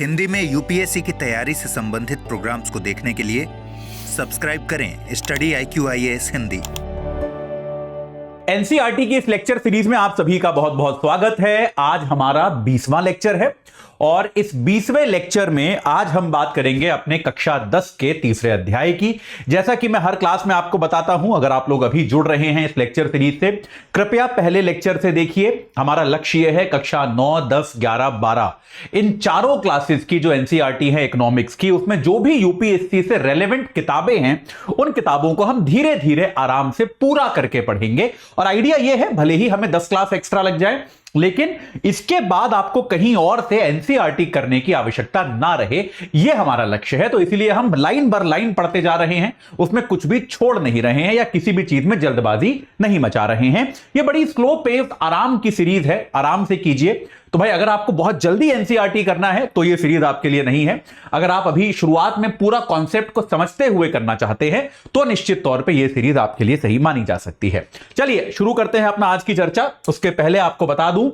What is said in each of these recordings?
हिंदी में यूपीएससी की तैयारी से संबंधित प्रोग्राम्स को देखने के लिए सब्सक्राइब करें स्टडी IQIAS हिंदी। एनसीईआरटी की इस लेक्चर सीरीज में आप सभी का बहुत बहुत स्वागत है। आज हमारा 20वां लेक्चर है और इस 20वें लेक्चर में आज हम बात करेंगे अपने कक्षा 10 के तीसरे अध्याय की। जैसा कि मैं हर क्लास में आपको बताता हूं, अगर आप लोग अभी जुड़ रहे हैं इस लेक्चर सीरीज से, कृपया पहले लेक्चर से देखिए। हमारा लक्ष्य यह है कक्षा 9, 10, 11, 12 इन चारों क्लासेस की जो एनसीईआरटी है इकोनॉमिक्स की, उसमें जो भी यूपीएससी से रेलेवेंट किताबें हैं उन किताबों को हम धीरे धीरे आराम से पूरा करके पढ़ेंगे। और आइडिया यह है, भले ही हमें 10 क्लास एक्स्ट्रा लग जाए, लेकिन इसके बाद आपको कहीं और से एनसीईआरटी करने की आवश्यकता ना रहे, यह हमारा लक्ष्य है। तो इसीलिए हम लाइन बर लाइन पढ़ते जा रहे हैं, उसमें कुछ भी छोड़ नहीं रहे हैं या किसी भी चीज में जल्दबाजी नहीं मचा रहे हैं। यह बड़ी स्लो पेस आराम की सीरीज है, आराम से कीजिए। तो भाई अगर आपको बहुत जल्दी एनसीईआरटी करना है तो यह सीरीज आपके लिए नहीं है। अगर आप अभी शुरुआत में पूरा कॉन्सेप्ट को समझते हुए करना चाहते हैं तो निश्चित तौर पे यह सीरीज आपके लिए सही मानी जा सकती है। चलिए शुरू करते हैं अपना आज की चर्चा। उसके पहले आपको बता दूं,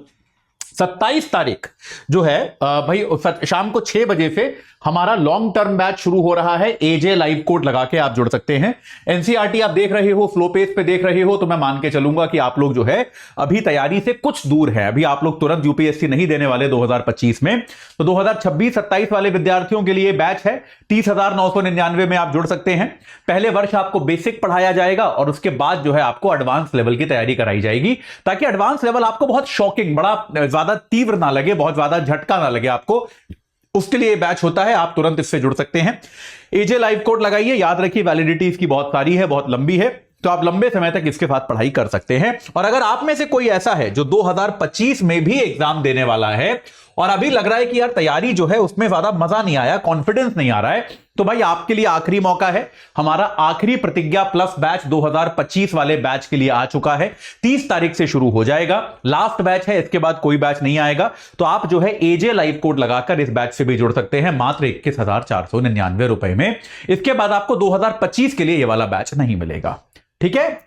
27 तारीख जो है भाई शाम को 6 बजे से हमारा लॉन्ग टर्म बैच शुरू हो रहा है। एजे लाइव कोड लगा के आप जुड़ सकते हैं। एनसीईआरटी आप देख रहे हो, स्लो पेस पे देख रहे हो, तो मैं मान के चलूंगा कि आप लोग जो है अभी तैयारी से कुछ दूर है। अभी आप लोग तुरंत यूपीएससी नहीं देने वाले 2025 में। तो 2026-27 वाले विद्यार्थियों के लिए बैच है 30,999 में आप जुड़ सकते हैं। पहले वर्ष आपको बेसिक पढ़ाया जाएगा और उसके बाद जो है आपको एडवांस लेवल की तैयारी कराई जाएगी, ताकि एडवांस लेवल आपको बहुत शॉकिंग, बड़ा ज्यादा तीव्र ना लगे, बहुत ज्यादा झटका ना लगे आपको। उसके लिए बैच होता है, आप तुरंत इससे जुड़ सकते हैं। एजे लाइव कोड लगाइए, याद रखिए वैलिडिटी इसकी बहुत सारी है, बहुत लंबी है, तो आप लंबे समय तक इसके साथ पढ़ाई कर सकते हैं। और अगर आप में से कोई ऐसा है जो 2025 में भी एग्जाम देने वाला है और अभी लग रहा है कि यार तैयारी जो है उसमें ज्यादा मजा नहीं आया, कॉन्फिडेंस नहीं आ रहा है, तो भाई आपके लिए आखिरी मौका है। हमारा आखिरी प्रतिज्ञा प्लस बैच 2025 वाले बैच के लिए आ चुका है। 30 तारीख से शुरू हो जाएगा, लास्ट बैच है, इसके बाद कोई बैच नहीं आएगा। तो आप जो है एजे लाइव कोड लगाकर इस बैच से भी जुड़ सकते हैं मात्र 21,499 रुपए में। इसके बाद आपको 2025 के लिए यह वाला बैच नहीं मिलेगा। ठीक है,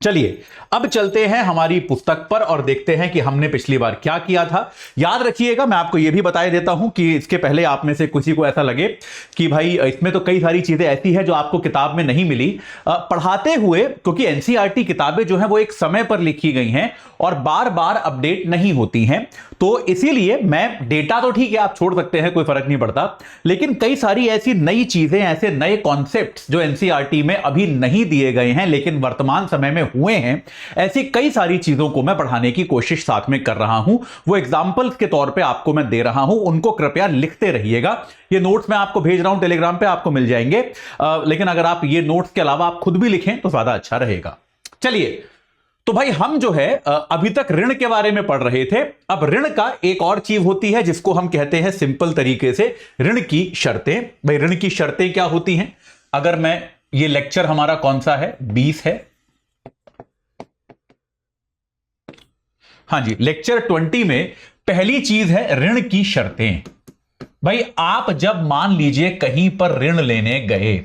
चलिए अब चलते हैं हमारी पुस्तक पर और देखते हैं कि हमने पिछली बार क्या किया था। याद रखिएगा, मैं आपको यह भी बता देता हूं कि इसके पहले आप में से किसी को ऐसा लगे कि भाई इसमें तो कई सारी चीजें ऐसी हैं जो आपको किताब में नहीं मिली पढ़ाते हुए, क्योंकि एनसीईआरटी किताबें जो हैं वो एक समय पर लिखी गई हैं और बार बार अपडेट नहीं होती हैं। तो इसीलिए मैं डेटा तो ठीक है आप छोड़ सकते हैं, कोई फर्क नहीं पड़ता, लेकिन कई सारी ऐसी नई चीजें, ऐसे नए कॉन्सेप्ट्स जो एनसीईआरटी में अभी नहीं दिए गए हैं लेकिन वर्तमान समय में हुए हैं, ऐसी कई सारी चीजों को मैं पढ़ाने की कोशिश साथ में कर रहा हूं। वो एग्जांपल्स के तौर पे आपको मैं दे रहा हूं, उनको कृपया लिखते रहिएगा। ये नोट्स मैं आपको भेज रहा हूं टेलीग्राम पे, आपको मिल जाएंगे। लेकिन अगर आप ये नोट्स के अलावा आप खुद भी लिखें तो ज्यादा अच्छा रहेगा। चलिए, तो भाई हम जो है अभी तक ऋण के बारे में पढ़ रहे थे। अब ऋण का एक और चीज होती है जिसको हम कहते हैं सिंपल तरीके से ऋण की शर्तें। भाई ऋण की शर्तें क्या होती हैं? अगर मैं, ये लेक्चर हमारा कौन सा है? 20 है। हां जी, लेक्चर 20 में पहली चीज है ऋण की शर्तें। भाई आप जब मान लीजिए कहीं पर ऋण लेने गए,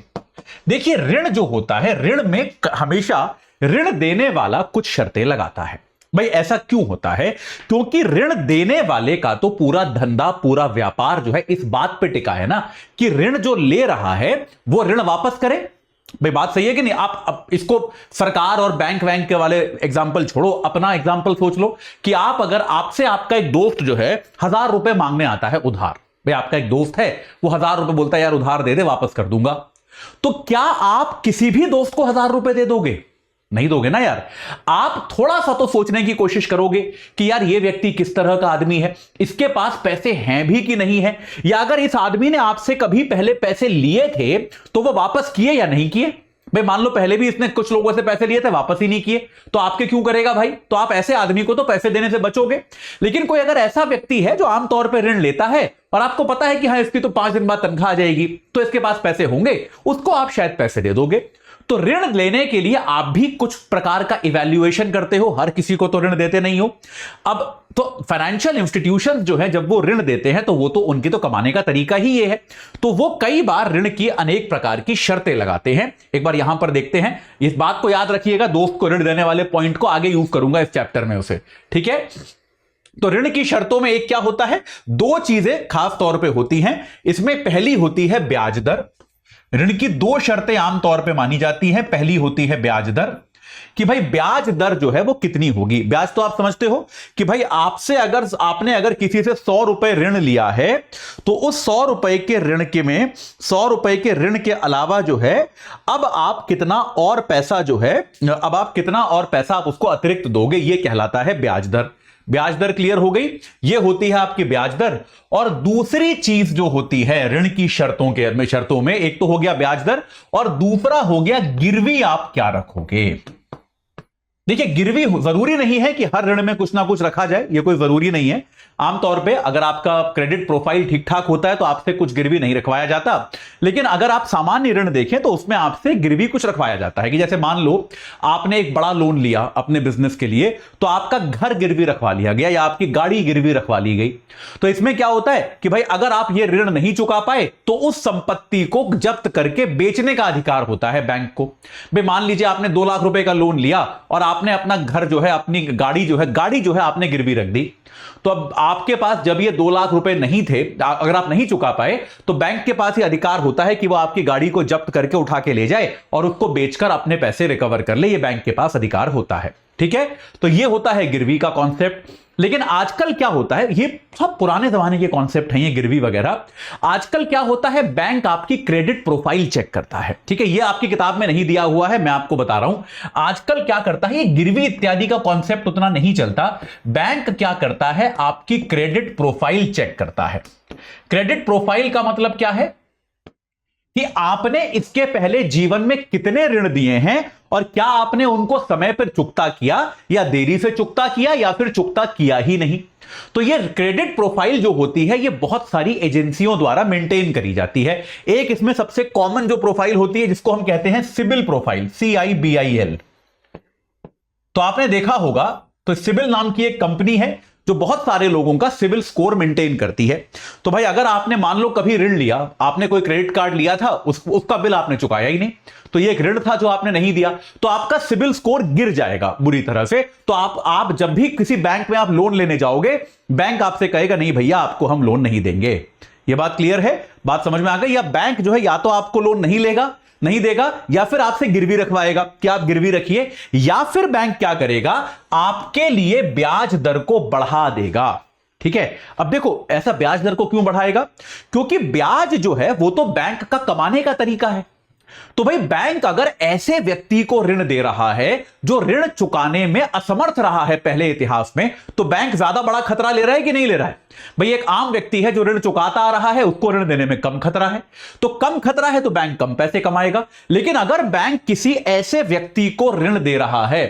देखिए ऋण जो होता है, ऋण में हमेशा ऋण देने वाला कुछ शर्तें लगाता है। भाई ऐसा क्यों होता है? क्योंकि ऋण देने वाले का तो पूरा धंधा, पूरा व्यापार जो है इस बात पे टिका है ना कि ऋण जो ले रहा है वो ऋण वापस करे। भाई बात सही है कि नहीं? आप इसको सरकार और बैंक वैंक के वाले एग्जाम्पल छोड़ो, अपना एग्जाम्पल सोच लो कि आप, अगर आपसे आपका एक दोस्त जो है 1000 रुपए मांगने आता है उधार। भाई आपका एक दोस्त है, वो 1000 रुपए बोलता है यार उधार दे दे, वापस कर दूंगा। तो क्या आप किसी भी दोस्त को 1000 रुपए दे दोगे? नहीं दोगे ना यार। आप थोड़ा सा तो सोचने की कोशिश करोगे कि यार ये व्यक्ति किस तरह का आदमी है, इसके पास पैसे हैं भी कि नहीं है, या अगर इस आदमी ने आपसे कभी पहले पैसे लिए थे तो वो वापस किए या नहीं किए। भाई मान लो पहले भी इसने कुछ लोगों से पैसे लिए थे, वापस ही नहीं किए, तो आपके क्यों करेगा भाई? तो आप ऐसे आदमी को तो पैसे देने से बचोगे। लेकिन कोई अगर ऐसा व्यक्ति है जो आमतौर पर ऋण लेता है और आपको पता है कि हाँ इसकी तो 5 दिन बाद तनख्वाह आ जाएगी, तो इसके पास पैसे होंगे, उसको आप शायद पैसे दे दोगे। तो ऋण लेने के लिए आप भी कुछ प्रकार का इवैल्यूएशन करते हो, हर किसी को तो ऋण देते नहीं हो। अब तो फाइनेंशियल इंस्टीट्यूशंस जो है जब वो ऋण देते हैं तो वो तो उनकी तो कमाने का तरीका ही ये है, तो वो कई बार ऋण की अनेक प्रकार की शर्तें लगाते हैं। एक बार यहां पर देखते हैं, इस बात को याद रखिएगा, दोस्त को ऋण देने वाले पॉइंट को आगे यूज करूंगा इस चैप्टर में उसे, ठीक है। तो ऋण की शर्तों में एक क्या होता है, दो चीजें खास तौर पे होती हैं। इसमें पहली होती है ब्याज दर। ऋण की दो शर्तें आमतौर पे मानी जाती हैं। पहली होती है ब्याज दर, कि भाई ब्याज दर जो है वो कितनी होगी। ब्याज तो आप समझते हो कि भाई आपने अगर किसी से 100 रुपए ऋण लिया है, तो उस 100 रुपए के ऋण के में 100 रुपए के ऋण के अलावा जो है अब आप कितना और पैसा आप उसको अतिरिक्त दोगे, ये कहलाता है ब्याज दर। ब्याज दर क्लियर हो गई, ये होती है आपकी ब्याज दर। और दूसरी चीज जो होती है ऋण की शर्तों में एक तो हो गया ब्याज दर और दूसरा हो गया गिरवी आप क्या रखोगे। देखिए, गिरवी जरूरी नहीं है कि हर ऋण में कुछ ना कुछ रखा जाए, ये कोई जरूरी नहीं है। आमतौर पे अगर आपका क्रेडिट प्रोफाइल ठीक ठाक होता है तो आपसे कुछ गिरवी नहीं रखवाया जाता, लेकिन अगर आप सामान्य ऋण देखें तो उसमें आपसे गिरवी कुछ रखवाया जाता है। कि जैसे मान लो आपने एक बड़ा लोन लिया अपने बिजनेस के लिए, तो आपका घर गिरवी रखवा लिया गया या आपकी गाड़ी गिरवी रखवा ली गई। तो इसमें क्या होता है कि भाई अगर आप ये ऋण नहीं चुका पाए तो उस संपत्ति को जब्त करके बेचने का अधिकार होता है बैंक को। भाई मान लीजिए आपने 2 लाख रुपए का लोन लिया और आपने अपना घर जो है, अपनी गाड़ी जो है आपने गिरवी रख दी। तो अब आपके पास जब ये 2 लाख रुपए नहीं थे, अगर आप नहीं चुका पाए तो बैंक के पास ये अधिकार होता है कि वो आपकी गाड़ी को जब्त करके उठा के ले जाए और उसको बेचकर अपने पैसे रिकवर कर ले। ये बैंक के पास अधिकार होता है। ठीक है, तो ये होता है गिरवी का कॉन्सेप्ट। लेकिन आजकल क्या होता है, ये सब पुराने जमाने के कॉन्सेप्ट हैं ये गिरवी वगैरह। आजकल क्या होता है, बैंक आपकी क्रेडिट प्रोफाइल चेक करता है। ठीक है, ये आपकी किताब में नहीं दिया हुआ है, मैं आपको बता रहा हूं। आजकल क्या करता है, ये गिरवी इत्यादि का कॉन्सेप्ट उतना नहीं चलता। बैंक क्या करता है, आपकी क्रेडिट प्रोफाइल चेक करता है। क्रेडिट प्रोफाइल का मतलब क्या है कि आपने इसके पहले जीवन में कितने ऋण दिए हैं और क्या आपने उनको समय पर चुकता किया या देरी से चुकता किया या फिर चुकता किया ही नहीं। तो ये क्रेडिट प्रोफाइल जो होती है ये बहुत सारी एजेंसियों द्वारा मेंटेन करी जाती है। एक इसमें सबसे कॉमन जो प्रोफाइल होती है जिसको हम कहते हैं सिबिल प्रोफाइल, CIBIL। तो आपने देखा होगा, तो सिबिल नाम की एक कंपनी है जो बहुत सारे लोगों का सिविल स्कोर मेंटेन करती है। तो भाई अगर आपने मान लो कभी ऋण लिया, आपने कोई क्रेडिट कार्ड लिया था, उसका बिल आपने चुकाया ही नहीं, तो ये एक ऋण था जो आपने नहीं दिया, तो आपका सिविल स्कोर गिर जाएगा बुरी तरह से। तो आप जब भी किसी बैंक में आप लोन लेने जाओगे, बैंक आपसे कहेगा नहीं भैया आपको हम लोन नहीं देंगे। ये बात क्लियर है, बात समझ में आ गई। या बैंक जो है या तो आपको लोन नहीं देगा या फिर आपसे गिरवी रखवाएगा कि आप गिरवी रखिए, या फिर बैंक क्या करेगा, आपके लिए ब्याज दर को बढ़ा देगा। ठीक है, अब देखो ऐसा ब्याज दर को क्यों बढ़ाएगा, क्योंकि ब्याज जो है वो तो बैंक का कमाने का तरीका है। तो भाई बैंक अगर ऐसे व्यक्ति को ऋण दे रहा है जो ऋण चुकाने में असमर्थ रहा है पहले इतिहास में, तो बैंक ज्यादा बड़ा खतरा ले रहा है कि नहीं ले रहा है। भाई एक आम व्यक्ति है जो ऋण चुकाता आ रहा है, उसको ऋण देने में कम खतरा है, तो कम खतरा है तो बैंक कम पैसे कमाएगा। लेकिन अगर बैंक किसी ऐसे व्यक्ति को ऋण दे रहा है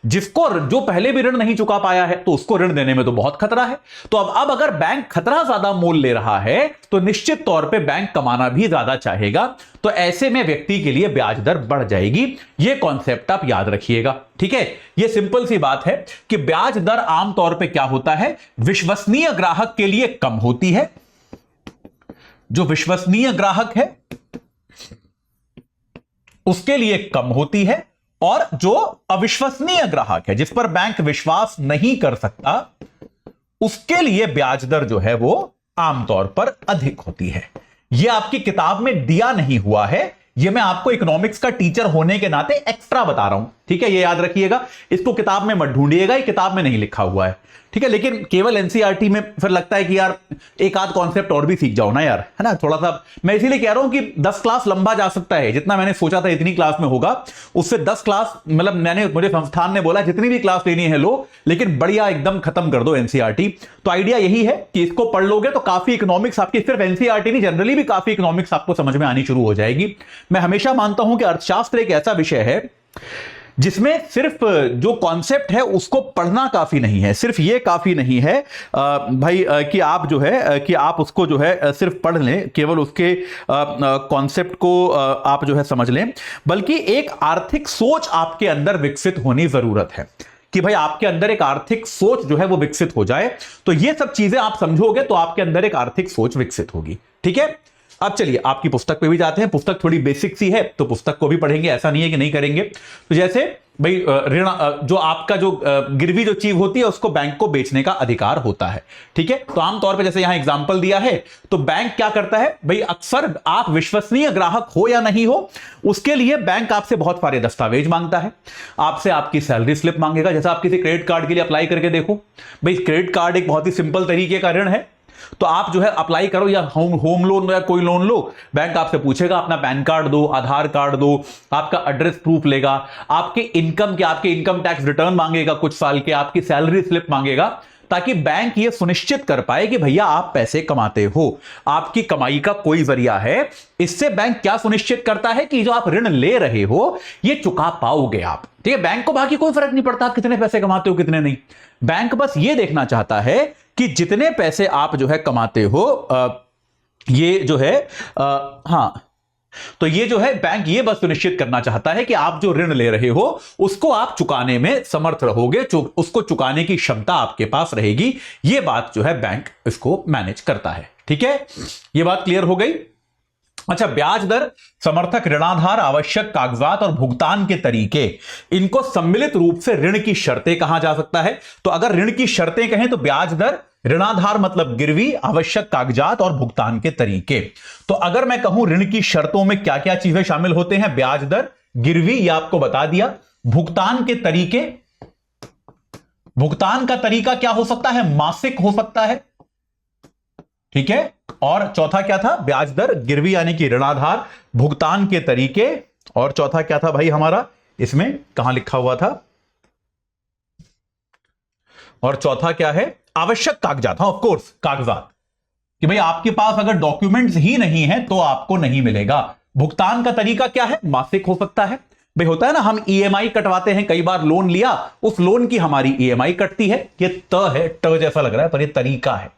जो पहले भी ऋण नहीं चुका पाया है, तो उसको ऋण देने में तो बहुत खतरा है। तो अब अगर बैंक खतरा ज्यादा मोल ले रहा है तो निश्चित तौर पे बैंक कमाना भी ज्यादा चाहेगा, तो ऐसे में व्यक्ति के लिए ब्याज दर बढ़ जाएगी। यह कॉन्सेप्ट आप याद रखिएगा। ठीक है, यह सिंपल सी बात है कि ब्याज दर आमतौर पे क्या होता है, विश्वसनीय ग्राहक के लिए कम होती है। जो विश्वसनीय ग्राहक है उसके लिए कम होती है, और जो अविश्वसनीय ग्राहक है जिस पर बैंक विश्वास नहीं कर सकता, उसके लिए ब्याज दर जो है वो आमतौर पर अधिक होती है। यह आपकी किताब में दिया नहीं हुआ है, यह मैं आपको इकोनॉमिक्स का टीचर होने के नाते एक्स्ट्रा बता रहा हूं। ठीक है, यह याद रखिएगा, इसको किताब में मत ढूंढिएगा, ये किताब में नहीं लिखा हुआ है। ठीक है, लेकिन केवल एनसीईआरटी में फिर लगता है कि यार एक आध कॉन्सेप्ट और भी सीख जाओ ना यार, है ना, थोड़ा सा। मैं इसीलिए कह रहा हूं कि 10 क्लास लंबा जा सकता है, जितना मैंने सोचा था इतनी क्लास में होगा, उससे 10 क्लास, मतलब मुझे संस्थान ने बोला जितनी भी क्लास लेनी है लो, लेकिन बढ़िया एकदम खत्म कर दो एनसीईआरटी। तो आइडिया यही है कि इसको पढ़ लोगे तो काफी इकोनॉमिक्स आपकी, सिर्फ एनसीईआरटी नहीं, जनरली भी काफी इकोनॉमिक्स आपको समझ में आनी शुरू हो जाएगी। मैं हमेशा मानता हूं कि अर्थशास्त्र एक ऐसा विषय है जिसमें सिर्फ जो कॉन्सेप्ट है उसको पढ़ना काफी नहीं है, सिर्फ ये काफी नहीं है भाई कि आप जो है कि आप उसको जो है सिर्फ पढ़ लें, केवल उसके कॉन्सेप्ट को आप जो है समझ लें, बल्कि एक आर्थिक सोच आपके अंदर विकसित होनी जरूरत है कि भाई आपके अंदर एक आर्थिक सोच जो है वो विकसित हो जाए। तो ये सब चीजें आप समझोगे तो आपके अंदर एक आर्थिक सोच विकसित होगी। ठीक है, अब चलिए आपकी पुस्तक पे भी जाते हैं। पुस्तक थोड़ी बेसिक सी है तो पुस्तक को भी पढ़ेंगे, ऐसा नहीं है कि नहीं करेंगे। तो जैसे भाई ऋण जो आपका जो गिरवी जो चीज होती है उसको बैंक को बेचने का अधिकार होता है। ठीक है, तो आमतौर पे जैसे यहां एग्जांपल दिया है, तो बैंक क्या करता है भाई, अक्सर आप विश्वसनीय ग्राहक हो या नहीं हो उसके लिए बैंक आपसे बहुत सारे दस्तावेज मांगता है। आपसे आपकी सैलरी स्लिप मांगेगा। जैसे आप किसी क्रेडिट कार्ड के लिए अप्लाई करके देखो भाई, क्रेडिट कार्ड एक बहुत ही सिंपल तरीके का ऋण है, तो आप जो है अप्लाई करो या होम लोन या कोई लोन लो, बैंक आपसे पूछेगा अपना पैन कार्ड दो, आधार कार्ड दो, आपका एड्रेस प्रूफ लेगा, आपके इनकम टैक्स रिटर्न मांगेगा कुछ साल के, आपकी सैलरी स्लिप मांगेगा, ताकि बैंक ये सुनिश्चित कर पाए कि भैया आप पैसे कमाते हो, आपकी कमाई का कोई जरिया है। इससे बैंक क्या सुनिश्चित करता है कि जो आप ऋण ले रहे हो ये चुका पाओगे आप। ठीक है, बैंक को बाकी कोई फर्क नहीं पड़ता कितने पैसे कमाते हो कितने नहीं, बैंक बस ये देखना चाहता है कि जितने पैसे आप जो है कमाते हो ये जो है हाँ, तो ये जो है बैंक ये बस सुनिश्चित करना चाहता है कि आप जो ऋण ले रहे हो उसको आप चुकाने में समर्थ रहोगे, उसको चुकाने की क्षमता आपके पास रहेगी। ये बात जो है बैंक इसको मैनेज करता है। ठीक है, ये बात क्लियर हो गई। अच्छा, ब्याज दर, समर्थक ऋणाधार, आवश्यक कागजात और भुगतान के तरीके, इनको सम्मिलित रूप से ऋण की शर्तें कहा जा सकता है। तो अगर ऋण की शर्तें कहें तो ब्याज दर, ऋणाधार मतलब गिरवी, आवश्यक कागजात और भुगतान के तरीके। तो अगर मैं कहूं ऋण की शर्तों में क्या क्या चीजें शामिल होते हैं, ब्याज दर, गिरवी, ये आपको बता दिया। भुगतान के तरीके, भुगतान का तरीका क्या हो सकता है, मासिक हो सकता है। ठीक है, और चौथा क्या था, ब्याज दर, गिरवी यानी कि ऋणाधार, भुगतान के तरीके, और चौथा क्या था भाई हमारा, इसमें कहां लिखा हुआ था, और चौथा क्या है, आवश्यक कागजात। हाँ, ऑफ कोर्स कागजात, कि भाई आपके पास अगर डॉक्यूमेंट्स ही नहीं है तो आपको नहीं मिलेगा। भुगतान का तरीका क्या है, मासिक हो सकता है। भाई होता है ना, हम ईएमआई कटवाते हैं, कई बार लोन लिया, उस लोन की हमारी ईएमआई कटती है, ये त है, ट जैसा लग रहा है पर ये तरीका है।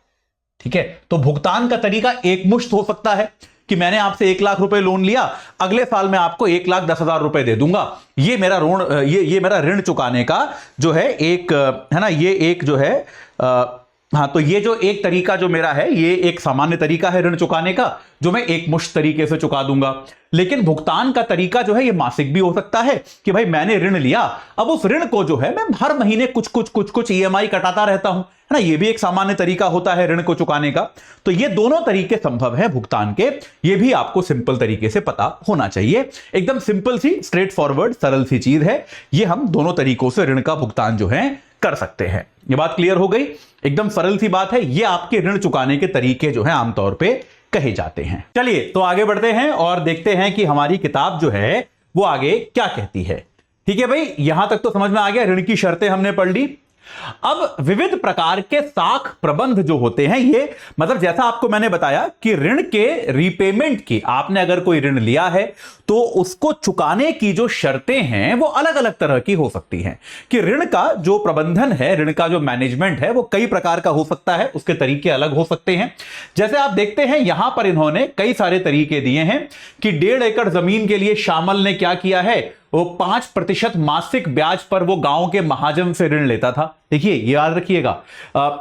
ठीक है, तो भुगतान का तरीका एक मुश्त हो सकता है कि मैंने आपसे 1 लाख रुपए लोन लिया, अगले साल मैं आपको 1,10,000 रुपए दे दूंगा। ये मेरा ऋण, ये मेरा ऋण चुकाने का जो है एक है ना, ये एक जो है हाँ, तो ये जो एक तरीका जो मेरा है ये एक सामान्य तरीका है ऋण चुकाने का, जो मैं एक मुश्त तरीके से चुका दूंगा। लेकिन भुगतान का तरीका जो है ये मासिक भी हो सकता है कि भाई मैंने ऋण लिया, अब उस ऋण को जो है मैं हर महीने कुछ ईएमआई कटाता रहता हूं, है ना, ये भी एक सामान्य तरीका होता है ऋण को चुकाने का। तो ये दोनों तरीके संभव है भुगतान के, ये भी आपको सिंपल तरीके से पता होना चाहिए। एकदम सिंपल सी, स्ट्रेट फॉरवर्ड, सरल सी चीज है ये, हम दोनों तरीकों से ऋण का भुगतान जो है कर सकते हैं। ये बात क्लियर हो गई, एकदम सरल सी बात है। ये आपके ऋण चुकाने के तरीके जो है आमतौर पे कहे जाते हैं। चलिए तो आगे बढ़ते हैं और देखते हैं कि हमारी किताब जो है वो आगे क्या कहती है। ठीक है भाई, यहां तक तो समझ में आ गया, ऋण की शर्तें हमने पढ़ ली। अब विविध प्रकार के साख प्रबंध जो होते हैं, ये मतलब जैसा आपको मैंने बताया कि ऋण के रीपेमेंट की, आपने अगर कोई ऋण लिया है तो उसको चुकाने की जो शर्तें हैं वो अलग अलग तरह की हो सकती हैं। कि ऋण का जो प्रबंधन है, ऋण का जो मैनेजमेंट है वो कई प्रकार का हो सकता है, उसके तरीके अलग हो सकते हैं। जैसे आप देखते हैं यहां पर इन्होंने कई सारे तरीके दिए हैं कि 1.5 एकड़ जमीन के लिए श्यामल ने क्या किया है, वो 5% मासिक ब्याज पर वो गांव के महाजन से ऋण लेता था। देखिए, ये याद रखिएगा,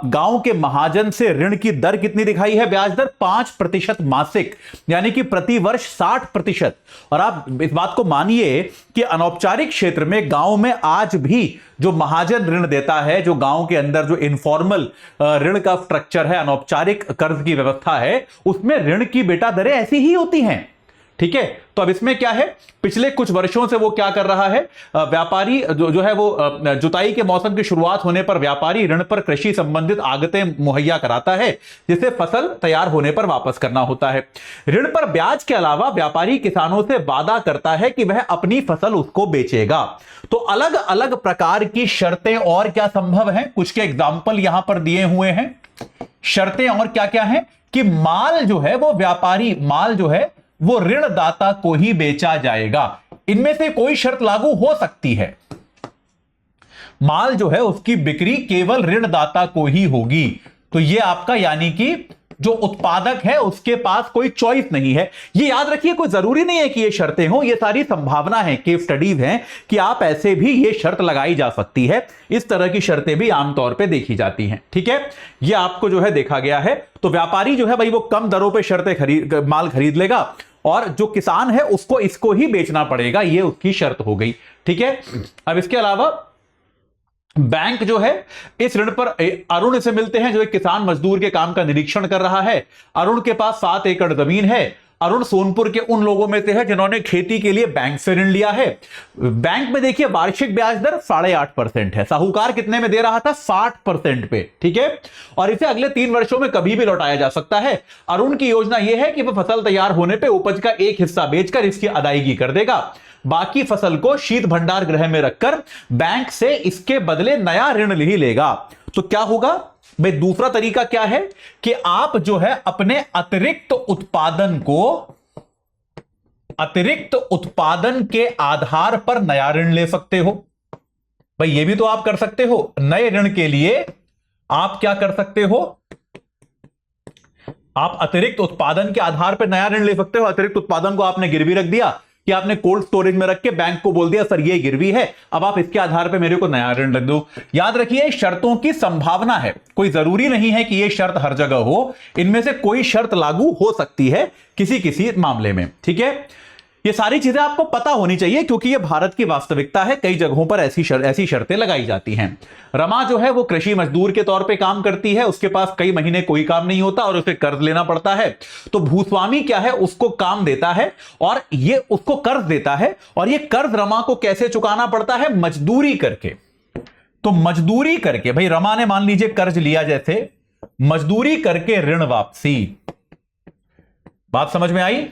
गांव के महाजन से ऋण की दर कितनी दिखाई है, ब्याज दर 5% मासिक, यानी कि प्रति वर्ष 60%। और आप इस बात को मानिए कि अनौपचारिक क्षेत्र में गांव में आज भी जो महाजन ऋण देता है, जो गांव के अंदर जो इनफॉर्मल ऋण का स्ट्रक्चर है, अनौपचारिक कर्ज की व्यवस्था है, उसमें ऋण की बेटा दरें ऐसी ही होती हैं। ठीक है, तो अब इसमें क्या है, पिछले कुछ वर्षों से वो क्या कर रहा है, व्यापारी जो है वो जुताई के मौसम की शुरुआत होने पर व्यापारी ऋण पर कृषि संबंधित आगतें मुहैया कराता है, जिसे फसल तैयार होने पर वापस करना होता है। ऋण पर ब्याज के अलावा व्यापारी किसानों से वादा करता है कि वह अपनी फसल उसको बेचेगा। तो अलग अलग प्रकार की शर्तें और क्या संभव है, कुछ के एग्जाम्पल यहां पर दिए हुए हैं। शर्तें और क्या क्या है कि माल जो है वो व्यापारी, माल जो है वो ऋणदाता को ही बेचा जाएगा। इनमें से कोई शर्त लागू हो सकती है, माल जो है उसकी बिक्री केवल ऋणदाता को ही होगी। तो ये आपका यानी कि जो उत्पादक है उसके पास कोई चॉइस नहीं है। ये याद रखिए, कोई जरूरी नहीं है कि ये शर्तें हों, ये सारी संभावना है, केस स्टडीज हैं कि आप ऐसे भी ये शर्त लगाई जा सकती है। इस तरह की शर्तें भी आमतौर पे देखी जाती हैं। ठीक है, ये आपको जो है देखा गया है। तो व्यापारी जो है भाई वो कम दरों पे शर्तें माल खरीद लेगा और जो किसान है उसको इसको ही बेचना पड़ेगा, ये उसकी शर्त हो गई। ठीक है, अब इसके अलावा बैंक जो है इस ऋण पर अरुण से मिलते हैं, जो एक किसान मजदूर के काम का निरीक्षण कर रहा है। अरुण के पास 7 एकड़ जमीन है। अरुण सोनपुर के उन लोगों में से है जिन्होंने खेती के लिए बैंक से ऋण लिया है। बैंक में देखिए वार्षिक ब्याज दर 8.5% है। साहूकार कितने में दे रहा था? 60% पे। ठीक है, और इसे अगले 3 वर्षों में कभी भी लौटाया जा सकता है। अरुण की योजना यह है कि वह फसल तैयार होने पे उपज का एक हिस्सा बेचकर इसकी अदायगी कर देगा, बाकी फसल को शीत भंडार गृह में रखकर बैंक से इसके बदले नया ऋण ही लेगा। तो क्या होगा भाई? दूसरा तरीका क्या है कि आप जो है अपने अतिरिक्त उत्पादन के आधार पर नया ऋण ले सकते हो। भाई ये भी तो आप कर सकते हो। नए ऋण के लिए आप क्या कर सकते हो? आप अतिरिक्त उत्पादन के आधार पर नया ऋण ले सकते हो। अतिरिक्त उत्पादन को आपने गिरवी रख दिया कि आपने कोल्ड स्टोरेज में रख के बैंक को बोल दिया सर ये गिरवी है, अब आप इसके आधार पे मेरे को नया ऋण रख दो। याद रखिए शर्तों की संभावना है, कोई जरूरी नहीं है कि ये शर्त हर जगह हो। इनमें से कोई शर्त लागू हो सकती है किसी किसी मामले में। ठीक है, ये सारी चीजें आपको पता होनी चाहिए क्योंकि ये भारत की वास्तविकता है। कई जगहों पर ऐसी शर्तें लगाई जाती हैं। रमा जो है वो कृषि मजदूर के तौर पे काम करती है, उसके पास कई महीने कोई काम नहीं होता और उसे कर्ज लेना पड़ता है। तो भूस्वामी क्या है, उसको काम देता है और ये उसको कर्ज देता है, और ये कर्ज रमा को कैसे चुकाना पड़ता है? मजदूरी करके। तो मजदूरी करके भाई रमा ने मान लीजिए कर्ज लिया, जैसे मजदूरी करके ऋण वापसी। बात समझ में आई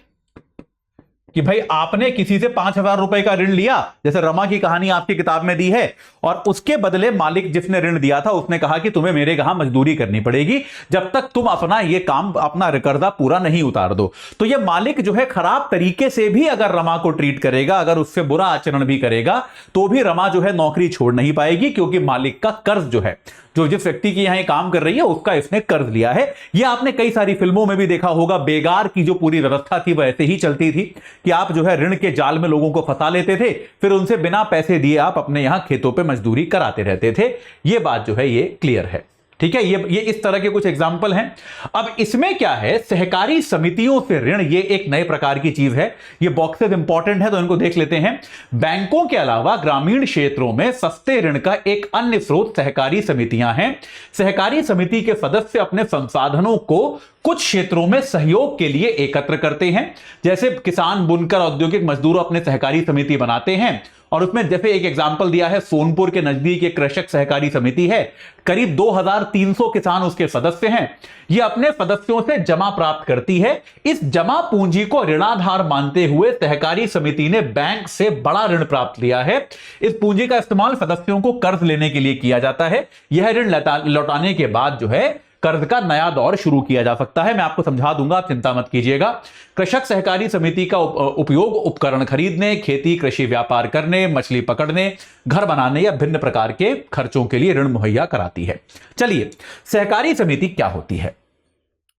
कि भाई आपने किसी से 5,000 रुपए का ऋण लिया, जैसे रमा की कहानी आपकी किताब में दी है, और उसके बदले मालिक जिसने ऋण दिया था उसने कहा कि तुम्हें मेरे यहां मजदूरी करनी पड़ेगी जब तक तुम अपना ये काम, अपना कर्जा पूरा नहीं उतार दो। तो ये मालिक जो है खराब तरीके से भी अगर रमा को ट्रीट करेगा, अगर उससे बुरा आचरण भी करेगा, तो भी रमा जो है नौकरी छोड़ नहीं पाएगी, क्योंकि मालिक का कर्ज जो है, जो जिस व्यक्ति की यहां काम कर रही है उसका इसने कर्ज लिया है। यह आपने कई सारी फिल्मों में भी देखा होगा। बेगार की जो पूरी व्यवस्था थी वह ऐसे ही चलती थी कि आप जो है ऋण के जाल में लोगों को फंसा लेते थे, फिर उनसे बिना पैसे दिए आप अपने यहां खेतों पे मजदूरी कराते रहते थे। यह बात जो है ये क्लियर है। ठीक है, ये इस तरह के कुछ एग्जाम्पल हैं। अब इसमें क्या है, सहकारी समितियों से ऋण, ये एक नए प्रकार की चीज है। ये बॉक्सेस इंपॉर्टेंट है तो इनको देख लेते हैं। बैंकों के अलावा ग्रामीण क्षेत्रों में सस्ते ऋण का एक अन्य स्रोत सहकारी समितियां हैं। सहकारी समिति के सदस्य अपने संसाधनों को कुछ क्षेत्रों में सहयोग के लिए एकत्र करते हैं। जैसे किसान, बुनकर, औद्योगिक मजदूर अपने सहकारी समिति बनाते हैं, और उसमें जैसे एक एग्जाम्पल दिया है, सोनपुर के नजदीक एक कृषक सहकारी समिति है, करीब 2300 किसान उसके सदस्य हैं। यह अपने सदस्यों से जमा प्राप्त करती है। इस जमा पूंजी को ऋणाधार मानते हुए सहकारी समिति ने बैंक से बड़ा ऋण प्राप्त लिया है। इस पूंजी का इस्तेमाल सदस्यों को कर्ज लेने के लिए किया जाता है। यह ऋण लौटाने के बाद जो है कर्ज का नया दौर शुरू किया जा सकता है। मैं आपको समझा दूंगा, आप चिंता मत कीजिएगा। कृषक सहकारी समिति का उपयोग उपकरण खरीदने, खेती कृषि व्यापार करने, मछली पकड़ने, घर बनाने या भिन्न प्रकार के खर्चों के लिए ऋण मुहैया कराती है। चलिए, सहकारी समिति क्या होती है?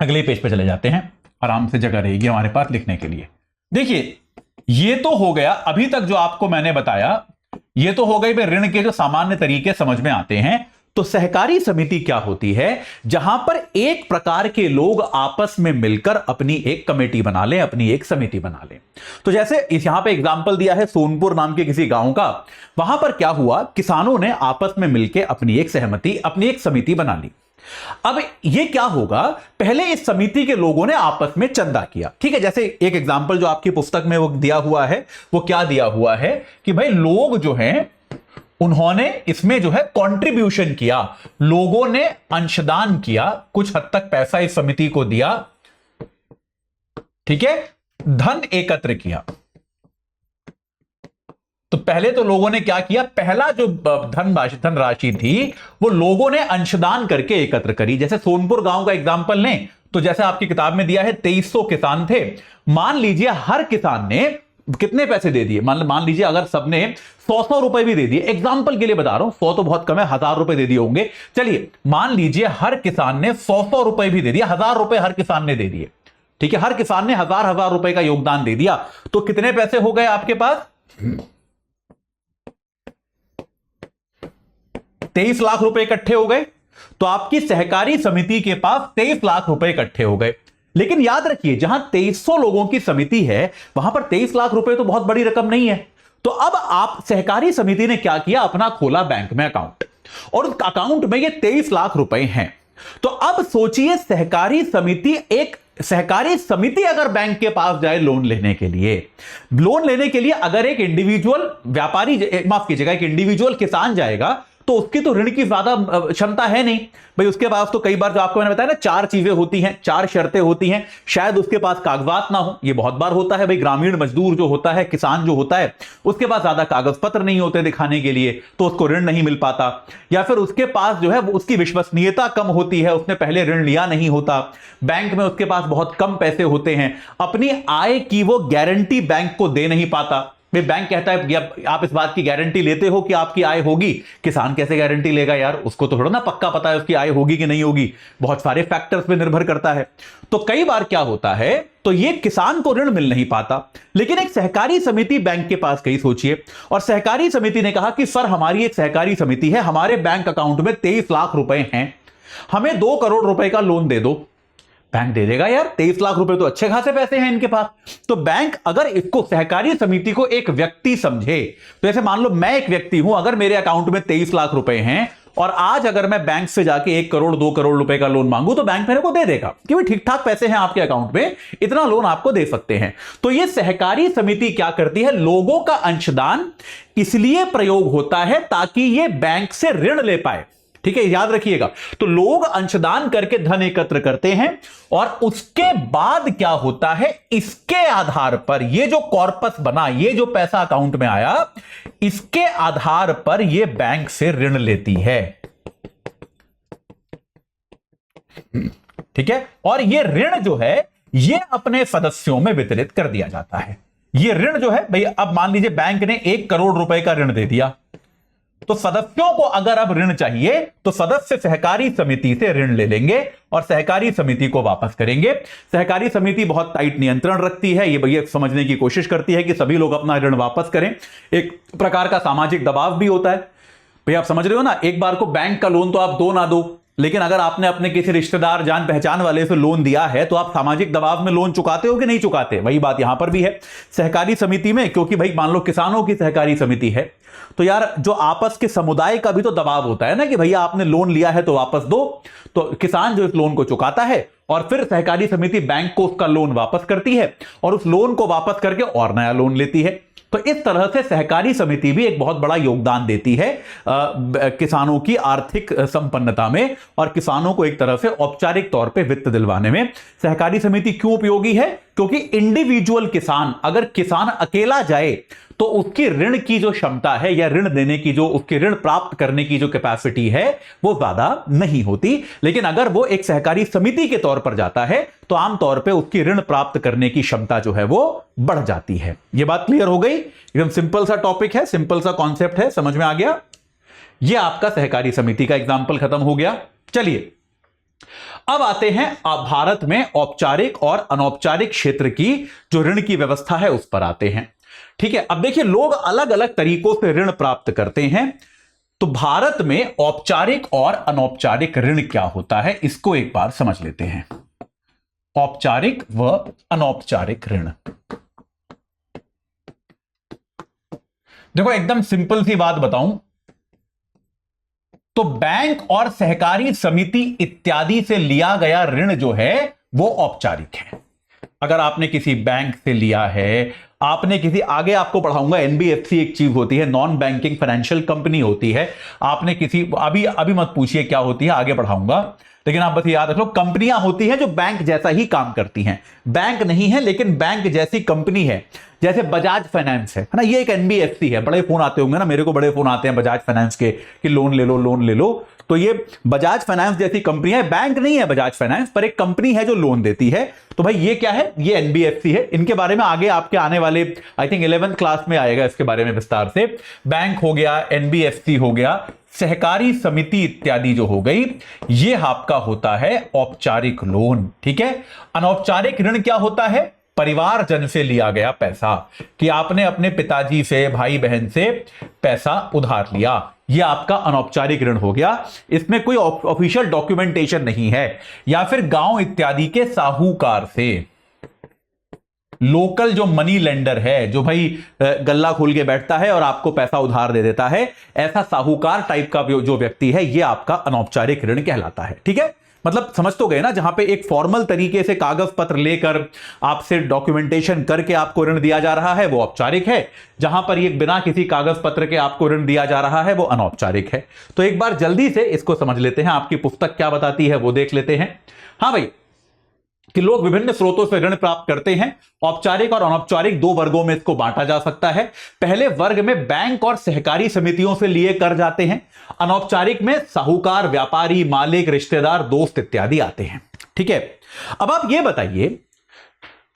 अगले पेज पे चले जाते हैं, आराम से जगह रहेगी हमारे पास लिखने के लिए। देखिए, ये तो हो गया अभी तक जो आपको मैंने बताया, ये तो हो गई ऋण के जो सामान्य तरीके समझ में आते हैं। तो सहकारी समिति क्या होती है? जहां पर एक प्रकार के लोग आपस में मिलकर अपनी एक कमेटी बना लें, अपनी एक समिति बना लें। तो जैसे इस यहां पे एग्जांपल दिया है सोनपुर नाम के किसी गांव का। वहां पर क्या हुआ, किसानों ने आपस में मिलकर अपनी एक सहमति, अपनी एक समिति बना ली। अब ये क्या होगा, पहले इस समिति के लोगों ने आपस में चंदा किया। ठीक है, जैसे एक एग्जांपल जो आपकी पुस्तक में वो दिया हुआ है, वो क्या दिया हुआ है कि भाई लोग जो हैं उन्होंने इसमें जो है कंट्रीब्यूशन किया, लोगों ने अंशदान किया, कुछ हद तक पैसा इस समिति को दिया। ठीक है, धन एकत्र किया। तो पहले तो लोगों ने क्या किया, पहला जो धनराशि थी वो लोगों ने अंशदान करके एकत्र करी। जैसे सोनपुर गांव का एग्जांपल लें तो जैसे आपकी किताब में दिया है 2300 किसान थे। मान लीजिए हर किसान ने कितने पैसे दे दिए, मान लीजिए अगर सबने 100 रुपए भी दे दिए, एग्जाम्पल के लिए बता रहा हूं, 100 तो बहुत कम है, 1000 रुपए दे दिए होंगे। चलिए मान लीजिए हर किसान ने 100 रुपए भी दे दिया, 1000 रुपए हर किसान ने दे दिए। ठीक है, हर किसान ने 1000 रुपए का योगदान दे दिया, तो कितने पैसे हो गए आपके पास? 23 लाख रुपए इकट्ठे हो गए। तो आपकी सहकारी समिति के पास 23 लाख रुपए इकट्ठे हो गए। लेकिन याद रखिए जहां 2300 लोगों की समिति है वहां पर 23 लाख रुपए तो बहुत बड़ी रकम नहीं है। तो अब आप सहकारी समिति ने क्या किया, अपना खोला बैंक में अकाउंट, और उस अकाउंट में ये 23 लाख रुपए हैं। तो अब सोचिए सहकारी समिति अगर बैंक के पास जाए लोन लेने के लिए अगर एक इंडिविजुअल व्यापारी, माफ कीजिएगा, एक इंडिविजुअल किसान जाएगा तो उसकी तो ऋण की ज्यादा क्षमता है नहीं भाई। उसके पास तो कई बार, जो आपको मैंने बताया ना, 4 चीजें होती हैं, 4 शर्तें होती हैं। शायद उसके पास कागजात ना हो, ये बहुत बार होता है भाई। ग्रामीण मजदूर जो होता है, किसान जो होता है, उसके पास ज्यादा कागज पत्र नहीं होते दिखाने के लिए, तो उसको ऋण नहीं मिल पाता। या फिर उसके पास जो है उसकी विश्वसनीयता कम होती है, उसने पहले ऋण लिया नहीं होता, बैंक में उसके पास बहुत कम पैसे होते हैं, अपनी आय की वो गारंटी बैंक को दे नहीं पाता। बैंक कहता है आप इस बात की गारंटी लेते हो कि आपकी आय होगी। किसान कैसे गारंटी लेगा यार, उसको तो थोड़ा ना पक्का पता है उसकी आय होगी कि नहीं होगी, बहुत सारे फैक्टर्स पे निर्भर करता है। तो कई बार क्या होता है, तो ये किसान को ऋण मिल नहीं पाता। लेकिन एक सहकारी समिति बैंक के पास गई, सोचिए, और सहकारी समिति ने कहा कि सर हमारी एक सहकारी समिति है, हमारे बैंक अकाउंट में 23 लाख रुपए हैं, हमें 2 करोड़ रुपए का लोन दे दो। बैंक दे देगा यार, 23 लाख रुपए तो अच्छे खासे पैसे हैं इनके पास। तो बैंक अगर इसको, सहकारी समिति को एक व्यक्ति समझे, तो ऐसे मान लो मैं एक व्यक्ति हूं, अगर मेरे अकाउंट में 23 लाख रुपए हैं और आज अगर मैं बैंक से जाके 1 करोड़ 2 करोड़ रुपए का लोन मांगू तो बैंक मेरे को दे देगा कि भाई ठीक ठाक पैसे हैं आपके अकाउंट में, इतना लोन आपको दे सकते हैं। तो ये सहकारी समिति क्या करती है, लोगों का अंशदान इसलिए प्रयोग होता है ताकि ये बैंक से ऋण ले पाए। ठीक है, याद रखिएगा। तो लोग अंशदान करके धन एकत्र करते हैं और उसके बाद क्या होता है, इसके आधार पर ये जो कॉर्पस बना, ये जो पैसा अकाउंट में आया, इसके आधार पर ये बैंक से ऋण लेती है। ठीक है, और ये ऋण जो है ये अपने सदस्यों में वितरित कर दिया जाता है। ये ऋण जो है भाई, अब मान लीजिए बैंक ने 1 करोड़ रुपए का ऋण दे दिया, तो सदस्यों को अगर अब ऋण चाहिए तो सदस्य सहकारी समिति से ऋण ले लेंगे और सहकारी समिति को वापस करेंगे। सहकारी समिति बहुत टाइट नियंत्रण रखती है, ये भैया समझने की कोशिश करती है कि सभी लोग अपना ऋण वापस करें। एक प्रकार का सामाजिक दबाव भी होता है भैया, आप समझ रहे हो ना। एक बार को बैंक का लोन तो आप दो ना दो, लेकिन अगर आपने अपने किसी रिश्तेदार जान पहचान वाले से लोन दिया है तो आप सामाजिक दबाव में लोन चुकाते हो कि नहीं चुकाते। वही बात यहां पर भी है सहकारी समिति में, क्योंकि भाई मान लो किसानों की सहकारी समिति है तो यार जो आपस के समुदाय का भी तो दबाव होता है ना कि भैया आपने लोन लिया है तो वापस दो। तो किसान जो इस लोन को चुकाता है और फिर सहकारी समिति बैंक को उसका लोन वापस करती है और उस लोन को वापस करके और नया लोन लेती है। तो इस तरह से सहकारी समिति भी एक बहुत बड़ा योगदान देती है किसानों की आर्थिक संपन्नता में और किसानों को एक तरह से औपचारिक तौर पे वित्त दिलवाने में। सहकारी समिति क्यों उपयोगी है, क्योंकि इंडिविजुअल किसान, अगर किसान अकेला जाए तो उसकी ऋण की जो क्षमता है या ऋण देने की जो उसकी ऋण प्राप्त करने की जो कैपेसिटी है वो ज्यादा नहीं होती। लेकिन अगर वो एक सहकारी समिति के तौर पर जाता है तो आमतौर पे उसकी ऋण प्राप्त करने की क्षमता जो है वो बढ़ जाती है। ये बात क्लियर हो गई, एकदम सिंपल सा टॉपिक है, सिंपल सा कॉन्सेप्ट है, समझ में आ गया। ये आपका सहकारी समिति का एग्जाम्पल खत्म हो गया। चलिए अब आते हैं भारत में औपचारिक और अनौपचारिक क्षेत्र की जो ऋण की व्यवस्था है उस पर आते हैं। ठीक है, अब देखिए लोग अलग अलग तरीकों से ऋण प्राप्त करते हैं। तो भारत में औपचारिक और अनौपचारिक ऋण क्या होता है इसको एक बार समझ लेते हैं। औपचारिक व अनौपचारिक ऋण। देखो एकदम सिंपल सी बात बताऊं तो बैंक और सहकारी समिति इत्यादि से लिया गया ऋण जो है वो औपचारिक है। अगर आपने किसी बैंक से लिया है, आपने किसी, आगे आपको पढ़ाऊंगा, एनबीएफसी एक चीज होती है, नॉन बैंकिंग फाइनेंशियल कंपनी होती है। आपने किसी, अभी मत पूछिए क्या होती है, आगे पढ़ाऊंगा, लेकिन आप बस याद रख लो कंपनियां होती हैं जो बैंक जैसा ही काम करती हैं। बैंक नहीं है लेकिन बैंक जैसी कंपनी है, जैसे बजाज फाइनेंस है ना, ये एक एनबीएफसी है। बड़े फोन आते होंगे ना, मेरे को बड़े फोन आते हैं बजाज फाइनेंस के कि लोन ले लो लोन ले लो। तो ये बजाज फाइनेंस जैसी कंपनी है, बैंक नहीं है बजाज फाइनेंस, पर एक कंपनी है जो लोन देती है। तो भाई ये क्या है, ये एनबीएफसी है। इनके बारे में आगे आपके आने वाले आई थिंक 11th क्लास में आएगा इसके बारे में विस्तार से। बैंक हो गया, एनबीएफसी हो गया, सहकारी समिति इत्यादि जो हो गई, ये आपका होता है औपचारिक लोन। ठीक है, अनौपचारिक ऋण क्या होता है, परिवारजन से लिया गया पैसा, कि आपने अपने पिताजी से, भाई बहन से पैसा उधार लिया, यह आपका अनौपचारिक ऋण हो गया। इसमें कोई ऑफिशियल डॉक्यूमेंटेशन नहीं है। या फिर गांव इत्यादि के साहूकार से, लोकल जो मनी लेंडर है, जो भाई गल्ला खोल के बैठता है और आपको पैसा उधार दे देता है, ऐसा साहूकार टाइप का जो व्यक्ति है, यह आपका अनौपचारिक ऋण कहलाता है। ठीक है, मतलब समझ तो गए ना, जहां पे एक फॉर्मल तरीके से कागज पत्र लेकर आपसे डॉक्यूमेंटेशन करके आपको ऋण दिया जा रहा है वो औपचारिक है, जहां पर ये बिना किसी कागज पत्र के आपको ऋण दिया जा रहा है वो अनौपचारिक है। तो एक बार जल्दी से इसको समझ लेते हैं, आपकी पुस्तक क्या बताती है वो देख लेते हैं। हाँ भाई, कि लोग विभिन्न स्रोतों से ऋण प्राप्त करते हैं। औपचारिक और अनौपचारिक दो वर्गों में इसको बांटा जा सकता है। पहले वर्ग में बैंक और सहकारी समितियों से लिए कर्ज आते हैं। अनौपचारिक में साहूकार, व्यापारी, मालिक, रिश्तेदार, दोस्त इत्यादि आते हैं। ठीक है, अब आप ये बताइए,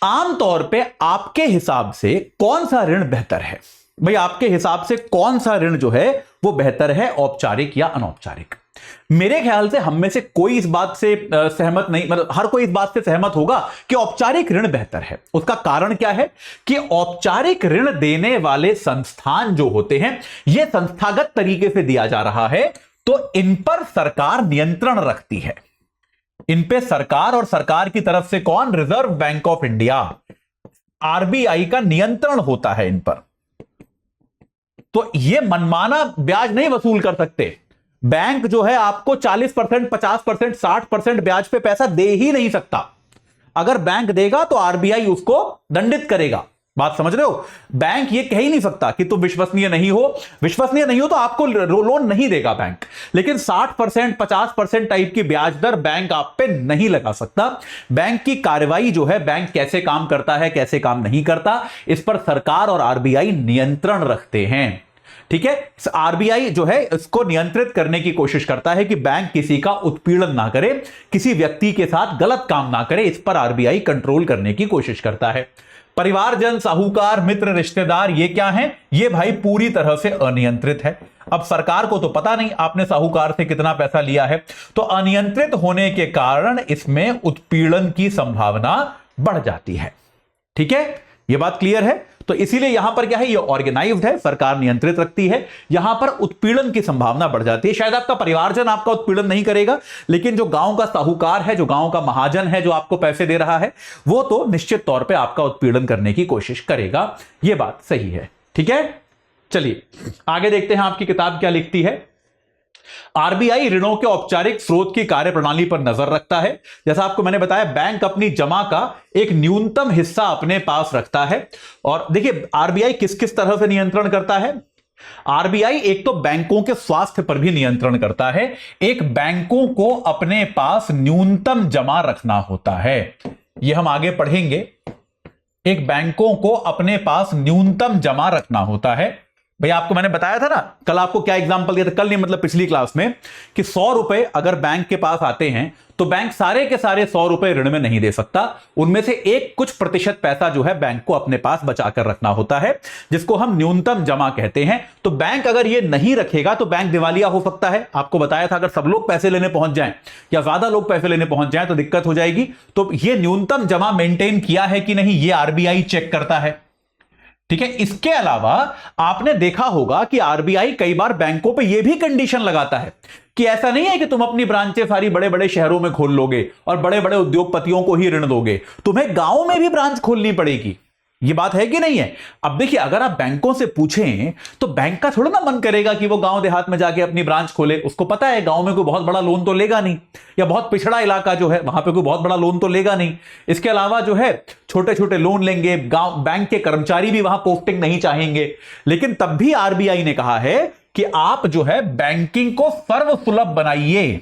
आमतौर पे आपके हिसाब से कौन सा ऋण बेहतर है? भाई आपके हिसाब से कौन सा ऋण जो है वो बेहतर है, औपचारिक या अनौपचारिक? मेरे ख्याल से हम में से कोई इस बात से सहमत नहीं, मतलब हर कोई इस बात से सहमत होगा कि औपचारिक ऋण बेहतर है। उसका कारण क्या है कि औपचारिक ऋण देने वाले संस्थान जो होते हैं, यह संस्थागत तरीके से दिया जा रहा है, तो इन पर सरकार नियंत्रण रखती है। इन पे सरकार, और सरकार की तरफ से कौन? Reserve bank of India, RBI का नियंत्रण होता है इन पर। तो यह मनमाना ब्याज नहीं वसूल कर सकते। बैंक जो है आपको 40%, 50%, 60% ब्याज पे पैसा दे ही नहीं सकता। अगर बैंक देगा तो आरबीआई उसको दंडित करेगा। बात समझ रहे हो? बैंक ये कह ही नहीं सकता कि तुम विश्वसनीय नहीं हो, विश्वसनीय नहीं हो तो आपको लोन नहीं देगा बैंक। लेकिन 60%, 50% टाइप की ब्याज दर बैंक आप पे नहीं लगा सकता। बैंक की कार्रवाई जो है, बैंक कैसे काम करता है, कैसे काम नहीं करता, इस पर सरकार और आरबीआई नियंत्रण रखते हैं। ठीक है, आरबीआई जो है इसको नियंत्रित करने की कोशिश करता है कि बैंक किसी का उत्पीड़न ना करे, किसी व्यक्ति के साथ गलत काम ना करे, इस पर आरबीआई कंट्रोल करने की कोशिश करता है। परिवारजन, साहूकार, मित्र, रिश्तेदार, ये क्या है? ये भाई पूरी तरह से अनियंत्रित है। अब सरकार को तो पता नहीं आपने साहूकार से कितना पैसा लिया है, तो अनियंत्रित होने के कारण इसमें उत्पीड़न की संभावना बढ़ जाती है। ठीक है, यह बात क्लियर है? तो इसीलिए यहां पर क्या है, ये ऑर्गेनाइज्ड है, सरकार नियंत्रित रखती है, यहां पर उत्पीड़न की संभावना बढ़ जाती है। शायद आपका परिवारजन आपका उत्पीड़न नहीं करेगा, लेकिन जो गांव का साहूकार है, जो गांव का महाजन है, जो आपको पैसे दे रहा है, वो तो निश्चित तौर पे आपका उत्पीड़न करने की कोशिश करेगा। यह बात सही है। ठीक है, चलिए आगे देखते हैं आपकी किताब क्या लिखती है। आरबीआई ऋणों के औपचारिक स्रोत की कार्यप्रणाली पर नजर रखता है। जैसा आपको मैंने बताया, बैंक अपनी जमा का एक न्यूनतम हिस्सा अपने पास रखता है। और देखिए आरबीआई किस किस तरह से नियंत्रण करता है। आरबीआई एक तो बैंकों के स्वास्थ्य पर भी नियंत्रण करता है, एक बैंकों को अपने पास न्यूनतम जमा रखना होता है। यह हम आगे पढ़ेंगे। एक बैंकों को अपने पास न्यूनतम जमा रखना होता है। भाई आपको मैंने बताया था ना, कल आपको क्या एग्जांपल दिया था, कल नहीं मतलब पिछली क्लास में, कि 100 रुपए अगर बैंक के पास आते हैं तो बैंक सारे के सारे 100 रुपए ऋण में नहीं दे सकता। उनमें से एक कुछ प्रतिशत पैसा जो है बैंक को अपने पास बचाकर रखना होता है, जिसको हम न्यूनतम जमा कहते हैं। तो बैंक अगर ये नहीं रखेगा तो बैंक दिवालिया हो सकता है। आपको बताया था अगर सब लोग पैसे लेने पहुंच जाएं या ज्यादा लोग पैसे लेने पहुंच जाएं तो दिक्कत हो जाएगी। तो ये न्यूनतम जमा मेंटेन किया है कि नहीं, ये आरबीआई चेक करता है। ठीक है, इसके अलावा आपने देखा होगा कि आरबीआई कई बार बैंकों पे यह भी कंडीशन लगाता है कि ऐसा नहीं है कि तुम अपनी ब्रांचें सारी बड़े बड़े शहरों में खोल लोगे और बड़े बड़े उद्योगपतियों को ही ऋण दोगे, तुम्हें गांव में भी ब्रांच खोलनी पड़ेगी। ये बात है कि नहीं है? अब देखिए, अगर आप बैंकों से पूछें तो बैंक का थोड़ा ना मन करेगा कि वो गांव देहात में जाके अपनी ब्रांच खोले। उसको पता है गांव में कोई बहुत बड़ा लोन तो लेगा नहीं, या बहुत पिछड़ा इलाका जो है वहां पे कोई बहुत बड़ा लोन तो लेगा नहीं। इसके अलावा जो है छोटे छोटे लोन लेंगे, गांव बैंक के कर्मचारी भी वहां पोस्टिंग नहीं चाहेंगे। लेकिन तब भी आरबीआई ने कहा है कि आप जो है बैंकिंग को सर्वसुलभ बनाइए,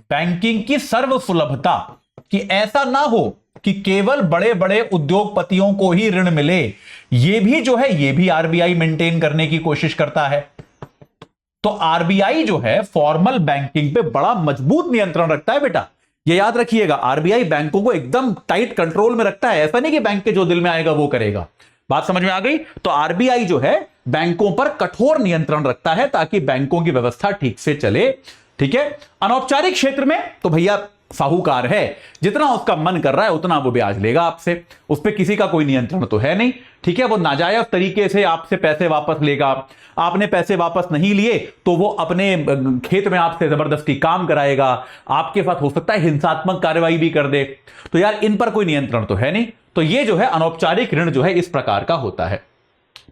बैंकिंग की सर्वसुलभता, कि ऐसा ना हो कि केवल बड़े बड़े उद्योगपतियों को ही ऋण मिले। यह भी जो है, यह भी आरबीआई मेंटेन करने की कोशिश करता है। तो आरबीआई जो है फॉर्मल बैंकिंग पे बड़ा मजबूत नियंत्रण रखता है। बेटा यह याद रखिएगा, आरबीआई बैंकों को एकदम टाइट कंट्रोल में रखता है। ऐसा नहीं कि बैंक के जो दिल में आएगा वो करेगा। बात समझ में आ गई? तो आरबीआई जो है बैंकों पर कठोर नियंत्रण रखता है ताकि बैंकों की व्यवस्था ठीक से चले। ठीक है, अनौपचारिक क्षेत्र में तो भैया साहूकार है, जितना उसका मन कर रहा है उतना वो ब्याज लेगा आपसे, उस पर किसी का कोई नियंत्रण तो है नहीं। ठीक है, वो नाजायज तरीके से आपसे पैसे वापस लेगा, आपने पैसे वापस नहीं लिए तो वो अपने खेत में आपसे जबरदस्ती काम कराएगा, आपके साथ हो सकता है हिंसात्मक कार्रवाई भी कर दे। तो यार इन पर कोई नियंत्रण तो है नहीं। तो ये जो है अनौपचारिक ऋण जो है इस प्रकार का होता है।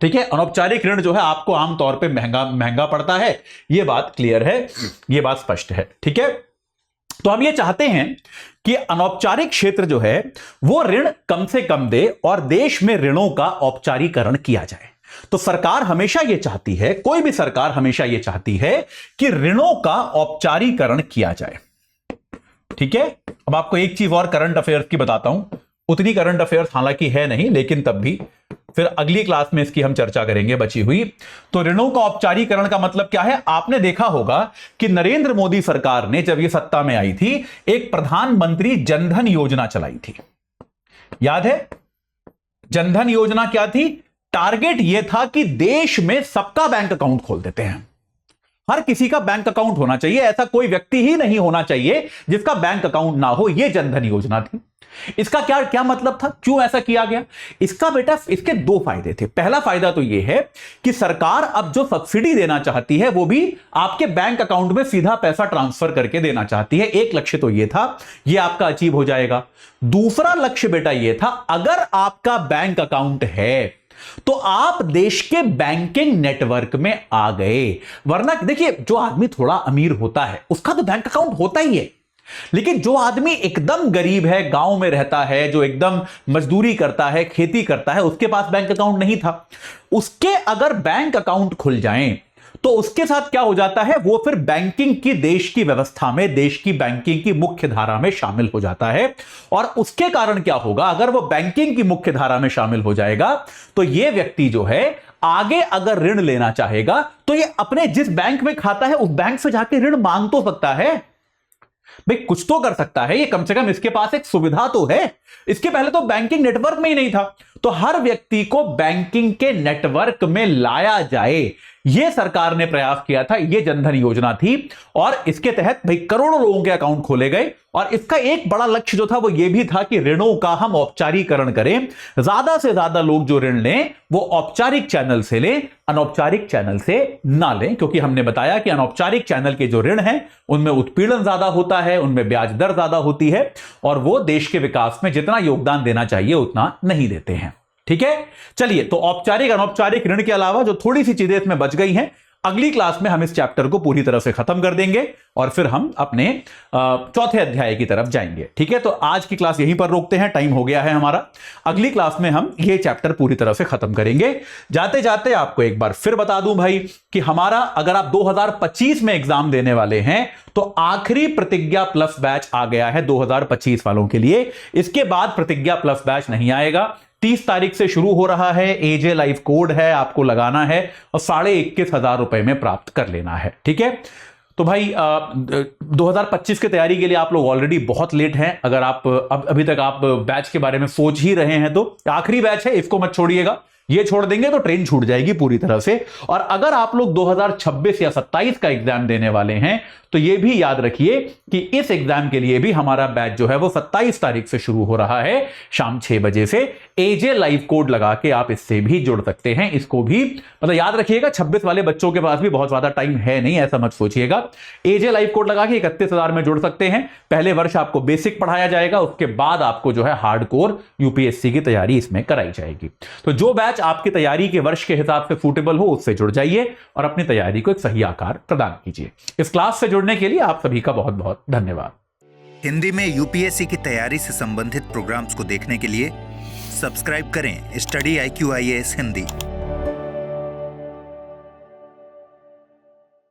ठीक है, अनौपचारिक ऋण जो है आपको आमतौर पे महंगा पड़ता है, ये बात क्लियर है, ये बात स्पष्ट है। ठीक है, तो हम ये चाहते हैं कि अनौपचारिक क्षेत्र जो है वो ऋण कम से कम दे और देश में ऋणों का औपचारीकरण किया जाए। तो सरकार हमेशा ये चाहती है, कोई भी सरकार हमेशा ये चाहती है कि ऋणों का औपचारीकरण किया जाए। ठीक है, अब आपको एक चीज और करंट अफेयर्स की बताता हूं, उतनी करंट अफेयर्स हालांकि है नहीं, लेकिन तब भी फिर अगली क्लास में इसकी हम चर्चा करेंगे बची हुई। तो ऋणों का औपचारीकरण का मतलब क्या है? आपने देखा होगा कि नरेंद्र मोदी सरकार ने जब ये सत्ता में आई थी एक प्रधानमंत्री जनधन योजना चलाई थी, याद है? जनधन योजना क्या थी? टारगेट यह था कि देश में सबका बैंक अकाउंट खोल देते हैं, हर किसी का बैंक अकाउंट होना चाहिए, ऐसा कोई व्यक्ति ही नहीं होना चाहिए जिसका बैंक अकाउंट ना हो। यह जनधन योजना थी। इसका क्या क्या मतलब था, क्यों ऐसा किया गया? इसका बेटा इसके दो फायदे थे। पहला फायदा तो यह है कि सरकार अब जो सब्सिडी देना चाहती है वो भी आपके बैंक अकाउंट में सीधा पैसा ट्रांसफर करके देना चाहती है। एक लक्ष्य तो यह था, यह आपका अचीव हो जाएगा। दूसरा लक्ष्य बेटा यह था, अगर आपका बैंक अकाउंट है तो आप देश के बैंकिंग नेटवर्क में आ गए। वरना देखिए, जो आदमी थोड़ा अमीर होता है उसका तो बैंक अकाउंट होता ही है, लेकिन जो आदमी एकदम गरीब है, गांव में रहता है, जो एकदम मजदूरी करता है, खेती करता है, उसके पास बैंक अकाउंट नहीं था, उसके अगर बैंक अकाउंट खुल जाएं तो उसके साथ क्या हो जाता है, वो फिर बैंकिंग की देश की व्यवस्था में, देश की बैंकिंग की मुख्य धारा में शामिल हो जाता है। और उसके कारण क्या होगा, अगर वो बैंकिंग की मुख्य धारा में शामिल हो जाएगा तो ये व्यक्ति जो है आगे अगर ऋण लेना चाहेगा तो ये अपने जिस बैंक में खाता है उस बैंक से जाके ऋण मांग तो सकता है। भाई कुछ तो कर सकता है ये, कम से कम इसके पास एक सुविधा तो है। इसके पहले तो बैंकिंग नेटवर्क में ही नहीं था। तो हर व्यक्ति को बैंकिंग के नेटवर्क में लाया जाए, यह सरकार ने प्रयास किया था, यह जनधन योजना थी। और इसके तहत भाई करोड़ों लोगों के अकाउंट खोले गए। और इसका एक बड़ा लक्ष्य जो था वो यह भी था कि ऋणों का हम औपचारीकरण करें, ज्यादा से ज्यादा लोग जो ऋण लें वो औपचारिक चैनल से लें, अनौपचारिक चैनल से ना लें। क्योंकि हमने बताया कि अनौपचारिक चैनल के जो ऋण हैं उनमें उत्पीड़न ज्यादा होता है, उनमें ब्याज दर ज्यादा होती है और वो देश के विकास में जितना योगदान देना चाहिए उतना नहीं देते हैं। ठीक है, चलिए, तो औपचारिक अनौपचारिक ऋण के अलावा जो थोड़ी सी चीजें इसमें बच गई हैं, अगली क्लास में हम इस चैप्टर को पूरी तरह से खत्म कर देंगे और फिर हम अपने चौथे अध्याय की तरफ जाएंगे। ठीक है, तो आज की क्लास यहीं पर रोकते हैं, टाइम हो गया है हमारा। अगली क्लास में हम ये चैप्टर पूरी तरह से खत्म करेंगे। जाते जाते आपको एक बार फिर बता दूं भाई कि हमारा, अगर आप 2025 में एग्जाम देने वाले हैं तो आखिरी प्रतिज्ञा प्लस बैच आ गया है 2025 वालों के लिए। इसके बाद प्रतिज्ञा प्लस बैच नहीं आएगा। 30 तारीख से शुरू हो रहा है। एजे लाइव कोड है, आपको लगाना है और 21,500 रुपए में प्राप्त कर लेना है। ठीक है, तो भाई 2025 की तैयारी के लिए आप लोग ऑलरेडी बहुत लेट हैं। अगर आप अभी तक आप बैच के बारे में सोच ही रहे हैं तो आखिरी बैच है, इसको मत छोड़िएगा। ये छोड़ देंगे तो ट्रेन छूट जाएगी पूरी तरह से। और अगर आप लोग 2026 या 27 का एग्जाम देने वाले हैं तो ये भी याद रखिए कि इस एग्जाम के लिए भी हमारा बैच जो है वो 27 तारीख से शुरू हो रहा है शाम 6 बजे से। एजे लाइव कोड लगा के आप इससे भी जुड़ सकते हैं। इसको भी मतलब याद रखिएगा, 26 वाले बच्चों के पास भी बहुत ज्यादा टाइम है नहीं, ऐसा मत सोचिएगा। एजे लाइव कोड लगा के 31,000 में जुड़ सकते हैं। पहले वर्ष आपको बेसिक पढ़ाया जाएगा, उसके बाद आपको जो है हार्डकोर यूपीएससी की तैयारी इसमें कराई जाएगी। तो जो बैच आपकी तैयारी के वर्ष के हिसाब से सूटेबल हो उससे जुड़ जाइए और अपनी तैयारी को एक सही आकार प्रदान कीजिए। इस क्लास से जुड़ने के लिए आप सभी का बहुत बहुत धन्यवाद। हिंदी में यूपीएससी की तैयारी से संबंधित प्रोग्राम्स को देखने के लिए सब्सक्राइब करें स्टडी IQ IAS हिंदी।